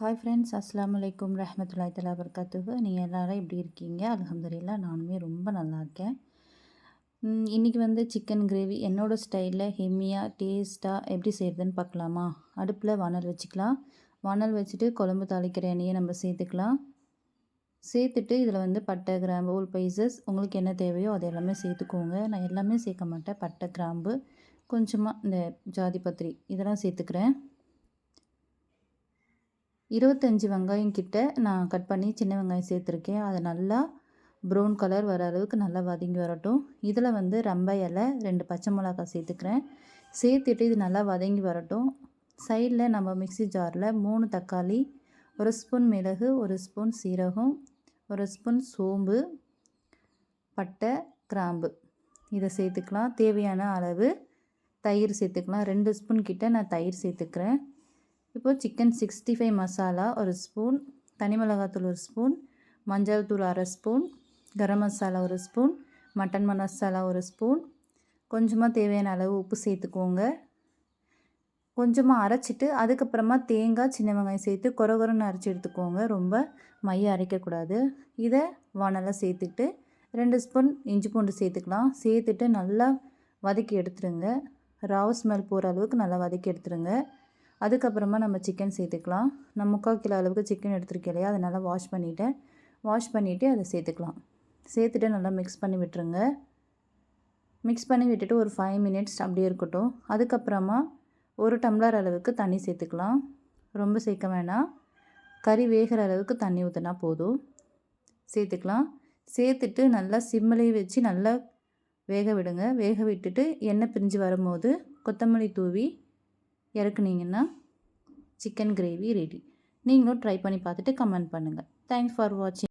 Hi friends, அஸ்ஸலாமு அலைக்கும் ரஹ்மத்துல்லாஹி தஆலா வபரகாத்துஹு. நீங்கள் எல்லாரும் எப்படி இருக்கீங்க? அல்ஹம்துலில்லாஹ் நானுமே ரொம்ப நல்லா இருக்கேன். இன்றைக்கி சிக்கன் கிரேவி என்னோடய ஸ்டைலில் ஹெம்மியாக டேஸ்ட்டாக எப்படி செய்கிறதுன்னு பார்க்கலாமா? அடுப்பில் வானல் வச்சுக்கலாம். வானல் வச்சுட்டு குழம்பு தாளிக்கிற எண்ணெயை நம்ம சேர்த்துக்கலாம். சேர்த்துட்டு இதில் பட்டை, கிராம்பு, ஹோல் ஸ்பைசஸ் உங்களுக்கு என்ன தேவையோ அது எல்லாமே சேர்த்துக்கோங்க. நான் எல்லாமே சேர்க்க மாட்டேன். பட்டை, கிராம்பு, கொஞ்சமாக இந்த ஜாதி பத்திரி இதெல்லாம் சேர்த்துக்கிறேன். 25 வெங்காயம் கிட்ட நான் கட் பண்ணி சின்ன வெங்காயம் சேர்த்துருக்கேன். அதை நல்லா ப்ரௌன் கலர் வர அளவுக்கு நல்லா வதங்கி வரட்டும். இதில் ரம்பை இலை, 2 பச்சை மிளகாய் சேர்த்துக்கிறேன். சேர்த்துட்டு இது நல்லா வதங்கி வரட்டும். சைடில் நம்ம மிக்ஸி ஜாரில் 3 தக்காளி, 1 ஸ்பூன் மிளகு, 1 ஸ்பூன் சீரகம், 1 ஸ்பூன் சோம்பு, பட்டை, கிராம்பு இதை சேர்த்துக்கலாம். தேவையான அளவு தயிர் சேர்த்துக்கலாம். 2 ஸ்பூன் கிட்ட நான் தயிர் சேர்த்துக்கிறேன். இப்போது சிக்கன் 65 மசாலா 1 ஸ்பூன், தனி மிளகாத்தூள் 1 ஸ்பூன், மஞ்சள் தூள் அரை spoon, garam masala 1 spoon, mutton masala 1 spoon, கொஞ்சமாக தேவையான அளவு உப்பு சேர்த்துக்கோங்க. கொஞ்சமாக அரைச்சிட்டு அதுக்கப்புறமா தேங்காய், சின்ன வெங்காயம் சேர்த்து கொரகொரன்னு அரைச்சி எடுத்துக்கோங்க. ரொம்ப மைய அரைக்கக்கூடாது. இதை வானலில் சேர்த்துட்டு 2 ஸ்பூன் இஞ்சி பூண்டு சேர்த்துக்கலாம். சேர்த்துட்டு நல்லா வதக்கி எடுத்துருங்க. ராவ் ஸ்மெல் போகிற அளவுக்கு நல்லா வதக்கி எடுத்துருங்க. அதுக்கப்புறமா நம்ம சிக்கன் சேர்த்துக்கலாம். நான் 3/4 கிலோ அளவுக்கு சிக்கன் எடுத்துருக்கேன் இல்லையா, அதை நல்லா வாஷ் பண்ணிவிட்டு அதை சேர்த்துக்கலாம். சேர்த்துட்டு நல்லா மிக்ஸ் பண்ணி விட்டுருங்க. மிக்ஸ் பண்ணி விட்டுட்டு ஒரு 5 மினிட்ஸ் அப்படியே இருக்கட்டும். அதுக்கப்புறமா 1 டம்ளர் அளவுக்கு தண்ணி சேர்த்துக்கலாம். ரொம்ப சேர்க்க வேணாம். கறி வேகிற அளவுக்கு தண்ணி ஊற்றினா போதும். சேர்த்துக்கலாம். சேர்த்துட்டு நல்லா சிம்மிலே வச்சு நல்லா வேக விடுங்க. வேக விட்டுட்டு எண்ணெய் பிரிஞ்சு வரும்போது கொத்தமல்லி தூவி இறக்குனீங்கன்னா சிக்கன் கிரேவி ரெடி. நீங்களும் ட்ரை பண்ணி பார்த்துட்டு கமெண்ட் பண்ணுங்கள். தேங்க்ஸ் ஃபார் வாட்சிங்.